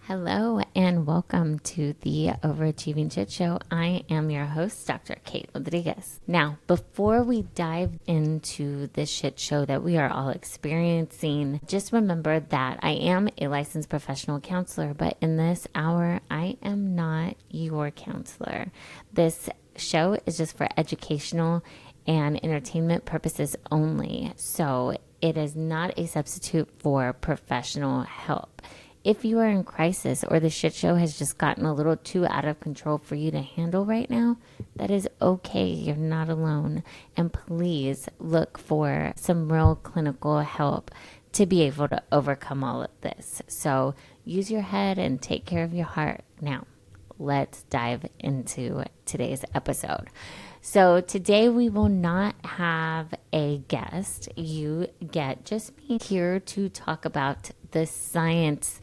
Hello and welcome to the Overachieving Shitshow. I am your host, Dr. Kate Rodriguez. Now, before we dive into this shit show that we are all experiencing, just remember that I am a licensed professional counselor, but in this hour, I am not your counselor. This show is just for educational and entertainment purposes only, so it is not a substitute for professional help. If you are in crisis or the shit show has just gotten a little too out of control for you to handle right now, that is okay. You're not alone. And please look for some real clinical help to be able to overcome all of this. So use your head and take care of your heart. Now, let's dive into today's episode. So today we will not have a guest. You get just me here to talk about the science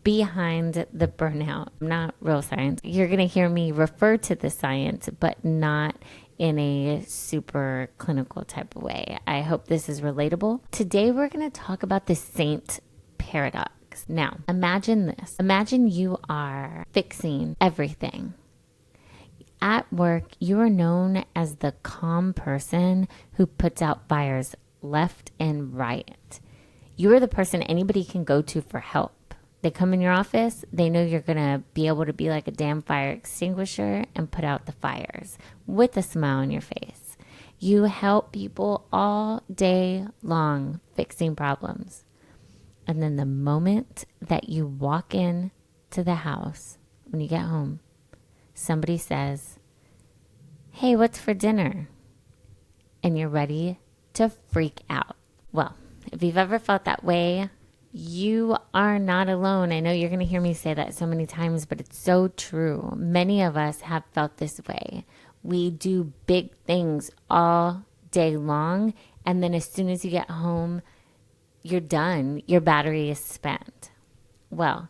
behind the burnout, not real science. You're going to hear me refer to the science, but not in a super clinical type of way. I hope this is relatable. Today we're going to talk about the saint paradox. Now, imagine this. Imagine you are fixing everything. At work, you are known as the calm person who puts out fires left and right. You are the person anybody can go to for help. They come in your office, they know you're going to be able to be like a damn fire extinguisher and put out the fires with a smile on your face. You help people all day long fixing problems. And then the moment that you walk in to the house, when you get home, somebody says, "Hey, what's for dinner?" And you're ready to freak out. Well, if you've ever felt that way, you are not alone. I know you're going to hear me say that so many times, but it's so true. Many of us have felt this way. We do big things all day long, and then as soon as you get home, you're done. Your battery is spent. Well,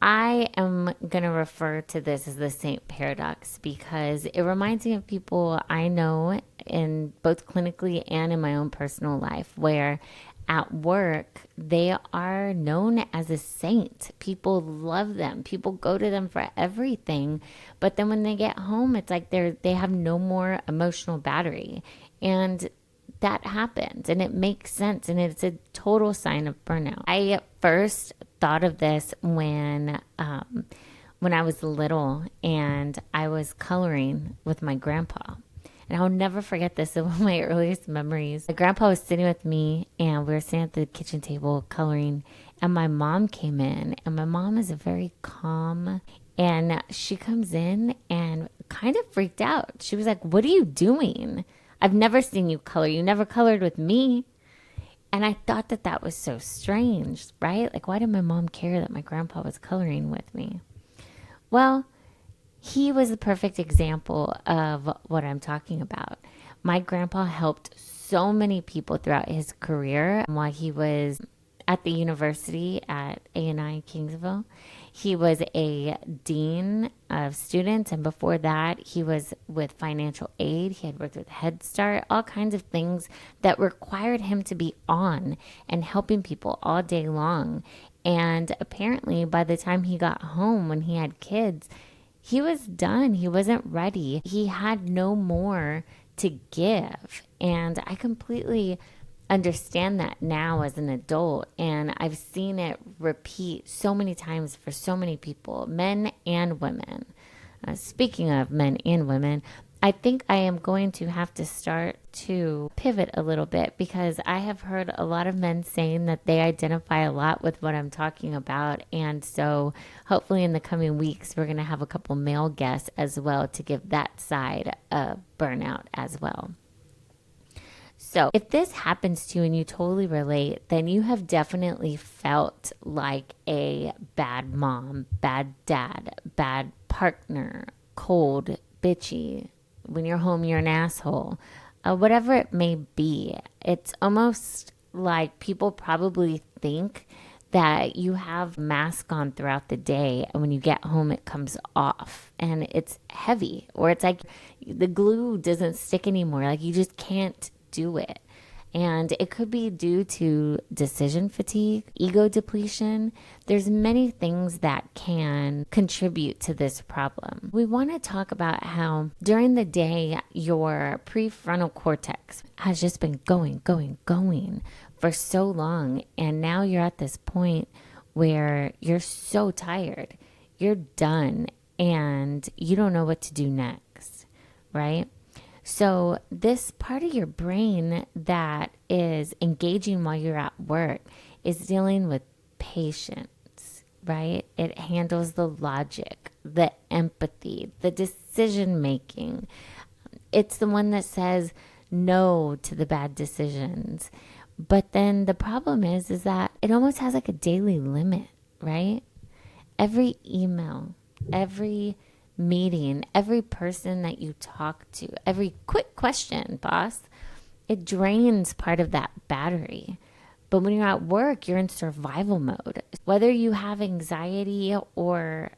I am going to refer to this as the saint paradox because it reminds me of people I know in both clinically and in my own personal life where at work, they are known as a saint. People love them. People go to them for everything. But then when they get home, it's like they have no more emotional battery. And that happens and it makes sense. And it's a total sign of burnout. I first thought of this when I was little and I was coloring with my grandpa. And I'll never forget this. It's one of my earliest memories. My grandpa was sitting with me and we were sitting at the kitchen table coloring. And my mom came in. And my mom is very calm. And she comes in and kind of freaked out. She was like, "What are you doing? I've never seen you color. You never colored with me." And I thought that was so strange, right? Like, why did my mom care that my grandpa was coloring with me? Well, he was the perfect example of what I'm talking about. My grandpa helped so many people throughout his career while he was at the university at A&I Kingsville. He was a dean of students, and before that, he was with financial aid. He had worked with Head Start, all kinds of things that required him to be on and helping people all day long. And apparently, by the time he got home, when he had kids, he was done. He wasn't ready. He had no more to give. And I completely understand that now as an adult, and I've seen it repeat so many times for so many people, men and women. Speaking of men and women, I think I am going to have to start to pivot a little bit because I have heard a lot of men saying that they identify a lot with what I'm talking about. And so hopefully in the coming weeks, we're going to have a couple male guests as well to give that side of burnout as well. So if this happens to you and you totally relate, then you have definitely felt like a bad mom, bad dad, bad partner, cold, bitchy. When you're home, you're an asshole. Whatever it may be, it's almost like people probably think that you have a mask on throughout the day and when you get home it comes off and it's heavy, or it's like the glue doesn't stick anymore. Like you just can't do it. And it could be due to decision fatigue, ego depletion. There's many things that can contribute to this problem. We want to talk about how during the day, your prefrontal cortex has just been going for so long. And now you're at this point where you're so tired, you're done, and you don't know what to do next, right? So this part of your brain that is engaging while you're at work is dealing with patience, right? It handles the logic, the empathy, the decision making. It's the one that says no to the bad decisions. But then the problem is that it almost has like a daily limit, right? Every email, every meeting, every person that you talk to, every quick question, boss, it drains part of that battery. But when you're at work, you're in survival mode. Whether you have anxiety or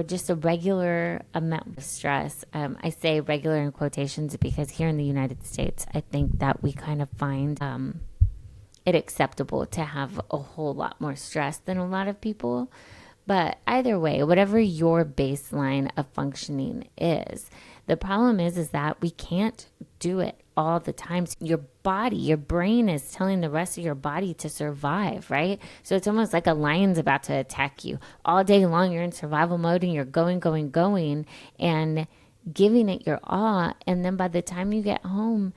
just a regular amount of stress, I say regular in quotations because here in the United States, I think that we kind of find it acceptable to have a whole lot more stress than a lot of people. But either way, whatever your baseline of functioning is, the problem is that we can't do it all the time. So your body, your brain is telling the rest of your body to survive, right? So it's almost like a lion's about to attack you. All day long, you're in survival mode and you're going, and giving it your all. And then by the time you get home,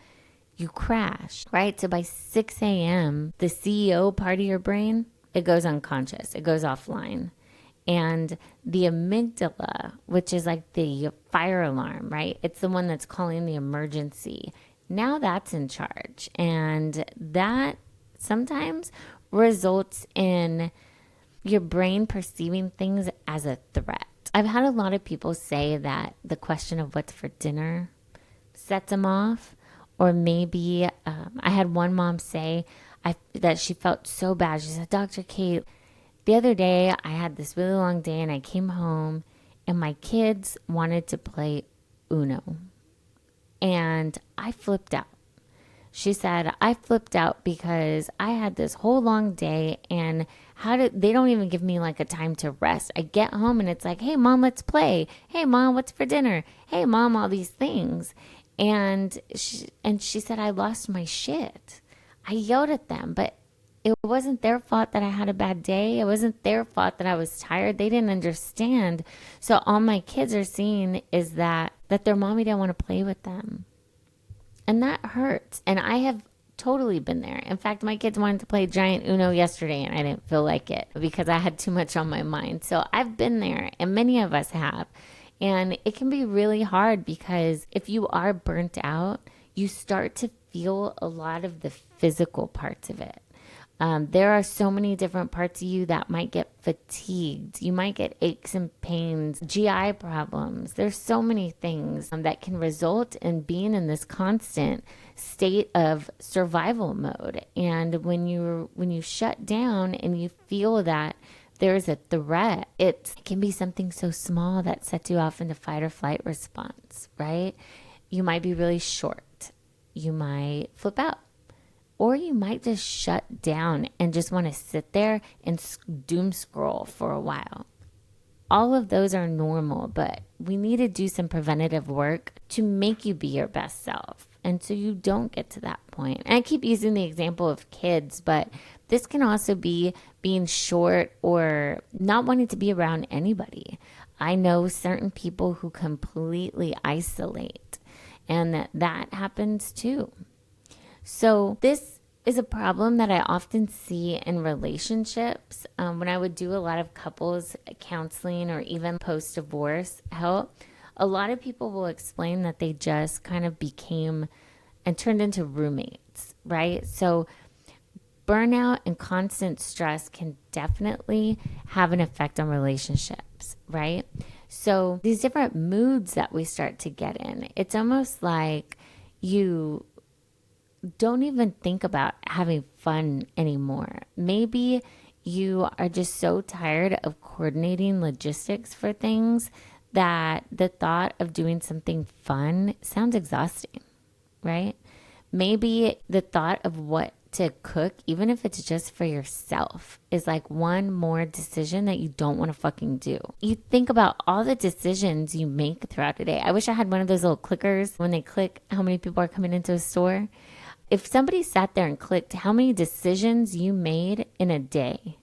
you crash, right? So by 6 a.m., the CEO part of your brain, it goes unconscious. It goes offline. And the amygdala, which is like the fire alarm, right? It's the one that's calling the emergency. Now that's in charge. And that sometimes results in your brain perceiving things as a threat. I've had a lot of people say that the question of what's for dinner sets them off. Or maybe I had one mom say that she felt so bad. She said, Dr. Kate, the other day, I had this really long day and I came home and my kids wanted to play Uno. And I flipped out. She said, I flipped out because I had this whole long day and they don't even give me like a time to rest. I get home and it's like, hey, Mom, let's play. Hey, Mom, what's for dinner? Hey, Mom, all these things. And she said, I lost my shit. I yelled at them, but it wasn't their fault that I had a bad day. It wasn't their fault that I was tired. They didn't understand. So all my kids are seeing is that their mommy didn't want to play with them. And that hurts. And I have totally been there. In fact, my kids wanted to play giant Uno yesterday and I didn't feel like it because I had too much on my mind. So I've been there and many of us have. And it can be really hard because if you are burnt out, you start to feel a lot of the physical parts of it. There are so many different parts of you that might get fatigued. You might get aches and pains, GI problems. There's so many things that can result in being in this constant state of survival mode. And when you shut down and you feel that there's a threat, it can be something so small that sets you off into fight or flight response, right? You might be really short. You might flip out. Or you might just shut down and just want to sit there and doom scroll for a while. All of those are normal, but we need to do some preventative work to make you be your best self. And so you don't get to that point. And I keep using the example of kids, but this can also be being short or not wanting to be around anybody. I know certain people who completely isolate, and that happens too. So this is a problem that I often see in relationships. When I would do a lot of couples counseling or even post-divorce help, a lot of people will explain that they just kind of became and turned into roommates, right? So burnout and constant stress can definitely have an effect on relationships, right? So these different moods that we start to get in, it's almost like you don't even think about having fun anymore. Maybe you are just so tired of coordinating logistics for things that the thought of doing something fun sounds exhausting, right? Maybe the thought of what to cook, even if it's just for yourself, is like one more decision that you don't want to fucking do. You think about all the decisions you make throughout the day. I wish I had one of those little clickers when they click how many people are coming into a store. If somebody sat there and clicked how many decisions you made in a day,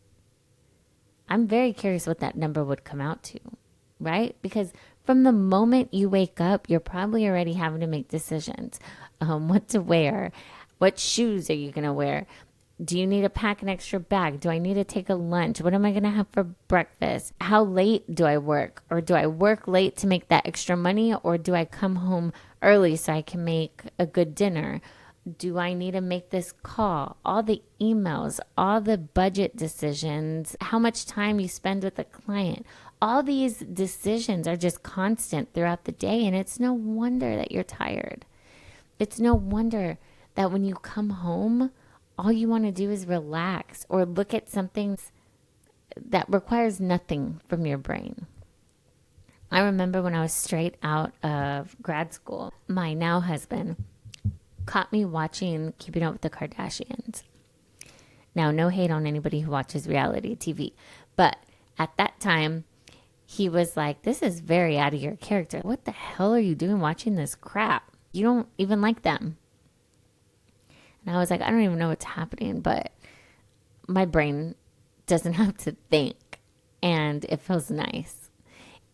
I'm very curious what that number would come out to, right? Because from the moment you wake up, you're probably already having to make decisions. What to wear, what shoes are you going to wear? Do you need to pack an extra bag? Do I need to take a lunch? What am I going to have for breakfast? How late do I work? Or do I work late to make that extra money? Or do I come home early so I can make a good dinner? Do I need to make this call? All the emails, all the budget decisions, how much time you spend with a client. All these decisions are just constant throughout the day. And it's no wonder that you're tired. It's no wonder that when you come home, all you want to do is relax or look at something that requires nothing from your brain. I remember when I was straight out of grad school, my now husband caught me watching Keeping Up with the Kardashians. Now, no hate on anybody who watches reality TV, but at that time, he was like, this is very out of your character. What the hell are you doing watching this crap? You don't even like them. And I was like, I don't even know what's happening, but my brain doesn't have to think, and it feels nice.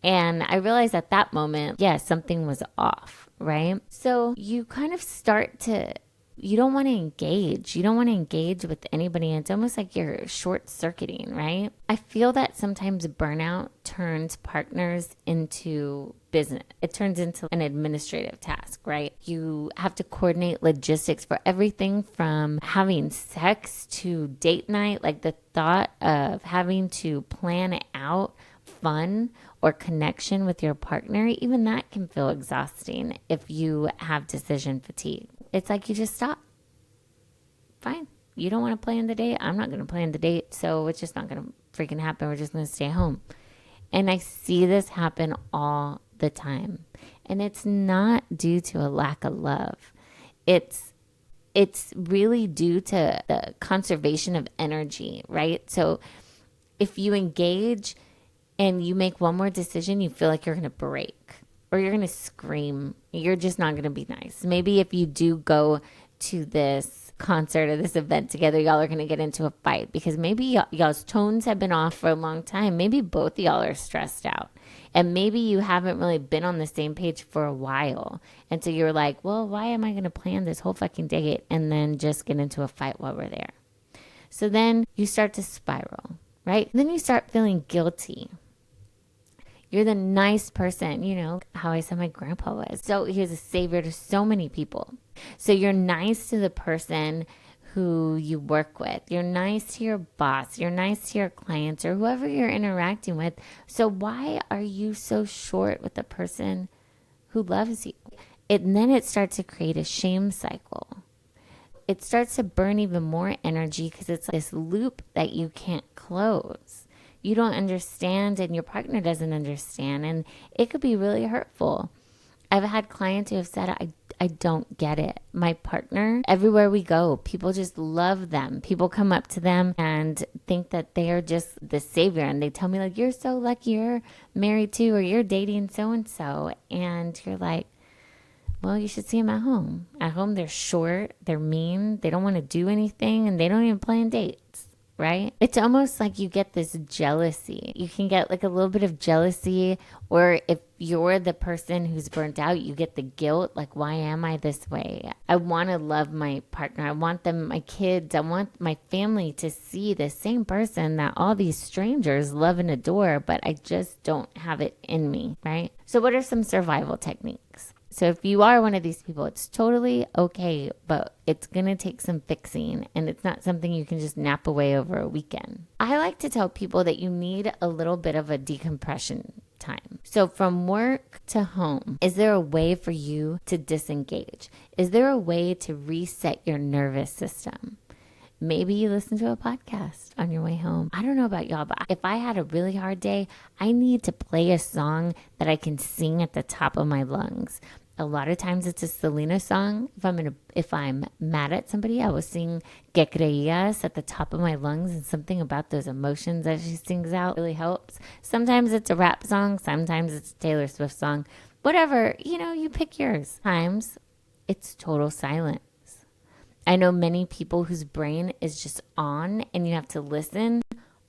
And I realized at that moment, something was off, right? So you kind of start to, you don't want to engage. You don't want to engage with anybody. It's almost like you're short circuiting, right? I feel that sometimes burnout turns partners into business. It turns into an administrative task, right? You have to coordinate logistics for everything from having sex to date night. Like the thought of having to plan out fun or connection with your partner, even that can feel exhausting if you have decision fatigue. It's like you just stop. Fine. You don't want to plan the date. I'm not going to plan the date. So it's just not going to freaking happen. We're just going to stay home. And I see this happen all the time. And it's not due to a lack of love. It's really due to the conservation of energy, right? So if you engage and you make one more decision, you feel like you're going to break or you're going to scream. You're just not going to be nice. Maybe if you do go to this concert or this event together, y'all are going to get into a fight because maybe y'all's tones have been off for a long time. Maybe both of y'all are stressed out. And maybe you haven't really been on the same page for a while. And so you're like, well, why am I going to plan this whole fucking date and then just get into a fight while we're there? So then you start to spiral, right? And then you start feeling guilty. You're the nice person, you know, how I said my grandpa was. So he was a savior to so many people. So you're nice to the person who you work with. You're nice to your boss. You're nice to your clients or whoever you're interacting with. So why are you so short with the person who loves you? And then it starts to create a shame cycle. It starts to burn even more energy because it's this loop that you can't close. You don't understand and your partner doesn't understand, and it could be really hurtful. I've had clients who have said, I don't get it. My partner, everywhere we go, people just love them. People come up to them and think that they are just the savior, and they tell me like, you're so lucky you're married to or you're dating so-and-so. And you're like, well, you should see them at home. At home, they're short, they're mean, they don't want to do anything, and they don't even plan dates. Right? It's almost like you get this jealousy. You can get like a little bit of jealousy, or if you're the person who's burnt out, you get the guilt. Like, why am I this way? I want to love my partner. I want them, my kids. I want my family to see the same person that all these strangers love and adore, but I just don't have it in me, right? So what are some survival techniques? So if you are one of these people, it's totally okay, but it's going to take some fixing, and it's not something you can just nap away over a weekend. I like to tell people that you need a little bit of a decompression time. So from work to home, is there a way for you to disengage? Is there a way to reset your nervous system? Maybe you listen to a podcast on your way home. I don't know about y'all, but if I had a really hard day, I need to play a song that I can sing at the top of my lungs. A lot of times it's a Selena song. If I'm mad at somebody, I will sing Que Creías at the top of my lungs, and something about those emotions that she sings out really helps. Sometimes it's a rap song. Sometimes it's a Taylor Swift song. Whatever, you pick yours. Times it's total silence. I know many people whose brain is just on and you have to listen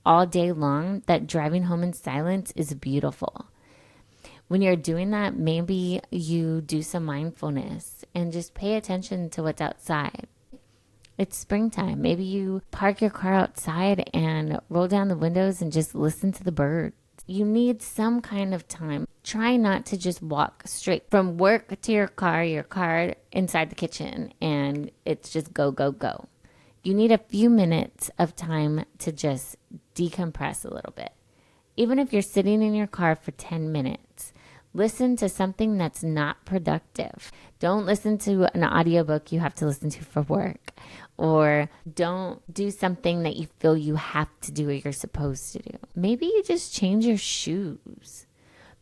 all day long. That driving home in silence is beautiful. When you're doing that, maybe you do some mindfulness and just pay attention to what's outside. It's springtime. Maybe you park your car outside and roll down the windows and just listen to the birds. You need some kind of time. Try not to just walk straight from work to your car inside the kitchen, and it's just go, go, go. You need a few minutes of time to just decompress a little bit. Even if you're sitting in your car for 10 minutes, listen to something that's not productive. Don't listen to an audiobook you have to listen to for work, or don't do something that you feel you have to do or you're supposed to do. Maybe you just change your shoes.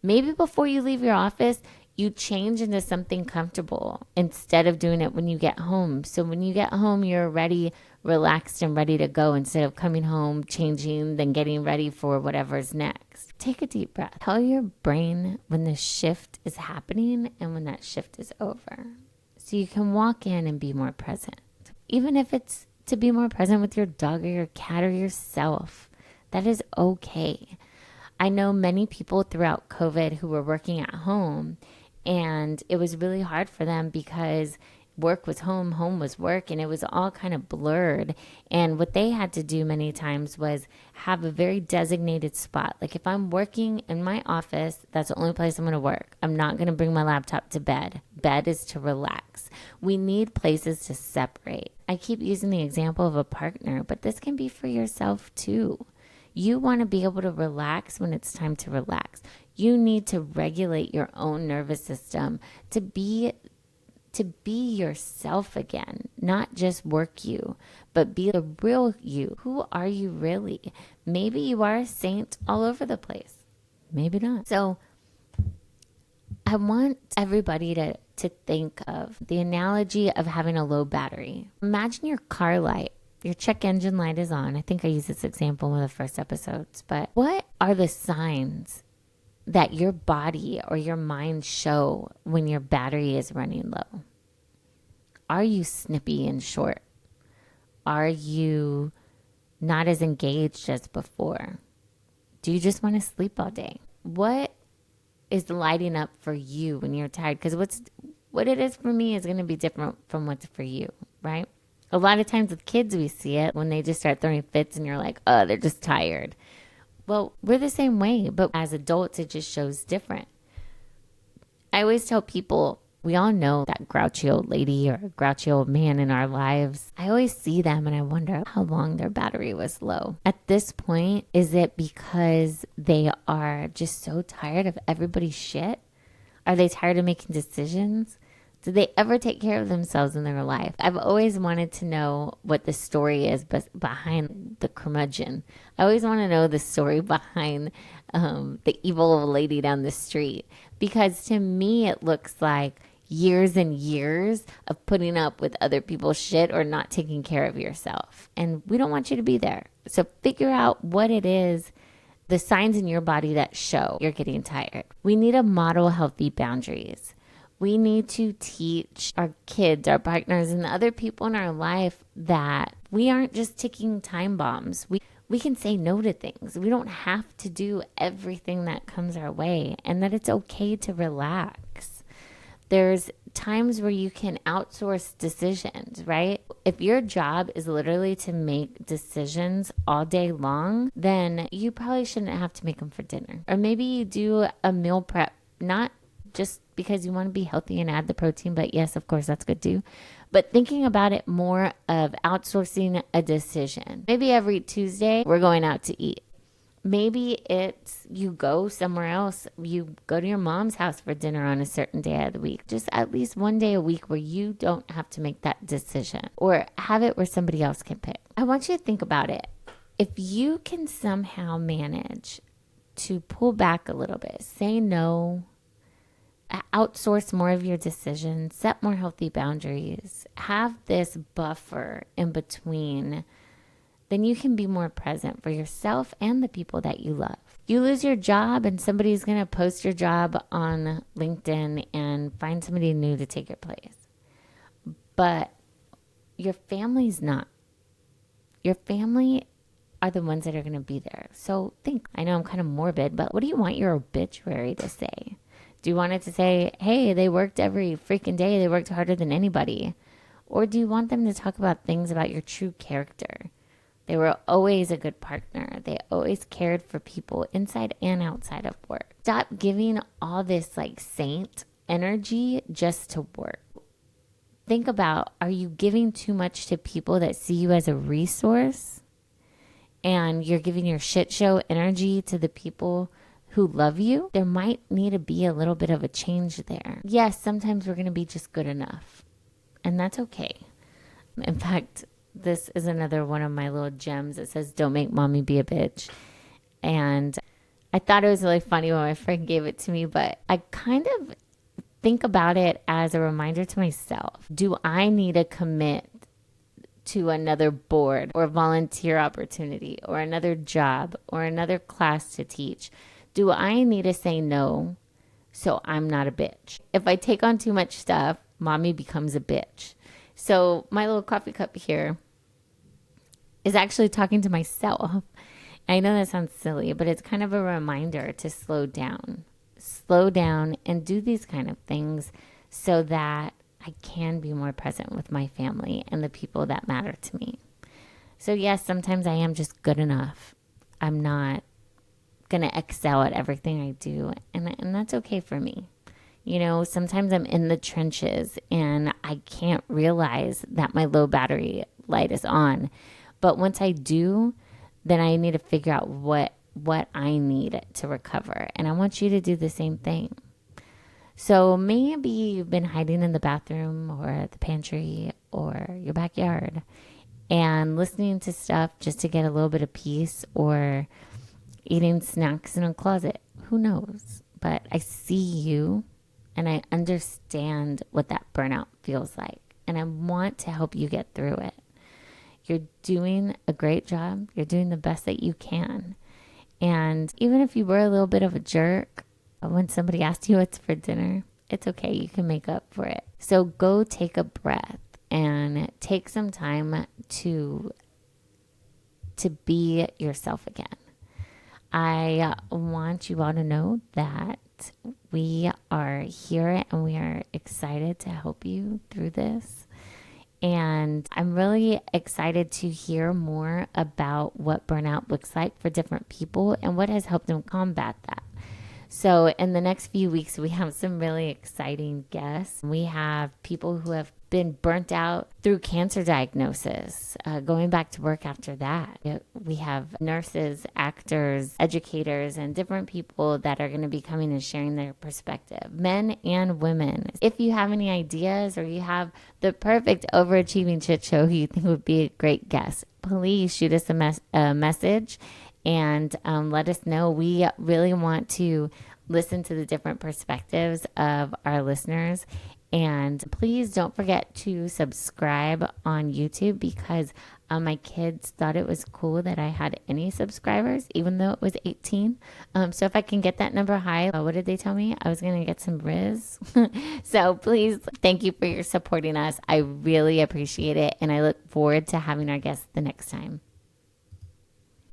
Maybe before you leave your office, you change into something comfortable instead of doing it when you get home. So when you get home, you're ready, relaxed, and ready to go instead of coming home, changing, then getting ready for whatever's next. Take a deep breath. Tell your brain when the shift is happening and when that shift is over, so you can walk in and be more present. Even if it's to be more present with your dog or your cat or yourself, that is okay. I know many people throughout COVID who were working at home, and it was really hard for them because work was home, home was work, and it was all kind of blurred. And what they had to do many times was have a very designated spot. Like if I'm working in my office, that's the only place I'm going to work. I'm not going to bring my laptop to bed. Bed is to relax. We need places to separate. I keep using the example of a partner, but this can be for yourself too. You want to be able to relax when it's time to relax. You need to regulate your own nervous system to be yourself again, not just work you, but be the real you. Who are you really? Maybe you are a saint all over the place. Maybe not. So I want everybody to think of the analogy of having a low battery. Imagine your car light. Your check engine light is on. I think I used this example in one of the first episodes, but what are the signs that your body or your mind show when your battery is running low? Are you snippy and short? Are you not as engaged as before? Do you just want to sleep all day? What is lighting up for you when you're tired? Because what it is for me is going to be different from what's for you, right? A lot of times with kids, we see it when they just start throwing fits and you're like, oh, they're just tired. Well, we're the same way, but as adults, it just shows different. I always tell people, we all know that grouchy old lady or grouchy old man in our lives. I always see them and I wonder how long their battery was low. At this point, is it because they are just so tired of everybody's shit? Are they tired of making decisions? Do they ever take care of themselves in their life? I've always wanted to know what the story is behind the curmudgeon. I always want to know the story behind the evil old lady down the street. Because to me, it looks like years and years of putting up with other people's shit or not taking care of yourself. And we don't want you to be there. So figure out what it is, the signs in your body that show you're getting tired. We need to model healthy boundaries. We need to teach our kids, our partners, and the other people in our life that we aren't just ticking time bombs. We can say no to things. We don't have to do everything that comes our way, and that it's okay to relax. There's times where you can outsource decisions, right? If your job is literally to make decisions all day long, then you probably shouldn't have to make them for dinner. Or maybe you do a meal prep, not just because you want to be healthy and add the protein, but yes, of course, that's good too. But thinking about it more of outsourcing a decision. Maybe every Tuesday, we're going out to eat. Maybe it's you go somewhere else. You go to your mom's house for dinner on a certain day of the week. Just at least one day a week where you don't have to make that decision, or have it where somebody else can pick. I want you to think about it. If you can somehow manage to pull back a little bit, say no. outsource more of your decisions, set more healthy boundaries, have this buffer in between, then you can be more present for yourself and the people that you love. You lose your job and somebody's going to post your job on LinkedIn and find somebody new to take your place. But your family's not. Your family are the ones that are going to be there. So think, I know I'm kind of morbid, but what do you want your obituary to say? Do you want it to say, hey, they worked every freaking day. They worked harder than anybody. Or do you want them to talk about things about your true character? They were always a good partner. They always cared for people inside and outside of work. Stop giving all this like saint energy just to work. Think about, are you giving too much to people that see you as a resource? And you're giving your shit show energy to the people who love you? There might need to be a little bit of a change there. Yes, sometimes we're going to be just good enough. And that's okay. In fact, this is another one of my little gems. It says, don't make mommy be a bitch. And I thought it was really funny when my friend gave it to me, but I kind of think about it as a reminder to myself. Do I need to commit to another board or volunteer opportunity or another job or another class to teach? Do I need to say no so I'm not a bitch? If I take on too much stuff, mommy becomes a bitch. So my little coffee cup here is actually talking to myself. I know that sounds silly, but it's kind of a reminder to slow down and do these kind of things so that I can be more present with my family and the people that matter to me. So yes, sometimes I am just good enough. I'm not going to excel at everything I do. And that's okay for me. You know, sometimes I'm in the trenches and I can't realize that my low battery light is on. But once I do, then I need to figure out what I need to recover. And I want you to do the same thing. So maybe you've been hiding in the bathroom or the pantry or your backyard and listening to stuff just to get a little bit of peace, or eating snacks in a closet. Who knows? But I see you and I understand what that burnout feels like. And I want to help you get through it. You're doing a great job. You're doing the best that you can. And even if you were a little bit of a jerk when somebody asked you what's for dinner, it's okay. You can make up for it. So go take a breath and take some time to be yourself again. I want you all to know that we are here and we are excited to help you through this. And I'm really excited to hear more about what burnout looks like for different people and what has helped them combat that. So in the next few weeks, we have some really exciting guests. We have people who have been burnt out through cancer diagnosis, going back to work after that. We have nurses, actors, educators, and different people that are going to be coming and sharing their perspective, men and women. If you have any ideas or you have the perfect overachieving shit show who you think would be a great guest, please shoot us a message and let us know. We really want to listen to the different perspectives of our listeners. And please don't forget to subscribe on YouTube, because my kids thought it was cool that I had any subscribers, even though it was 18. So if I can get that number high, what did they tell me? I was going to get some Riz. So please, thank you for your supporting us. I really appreciate it. And I look forward to having our guests the next time.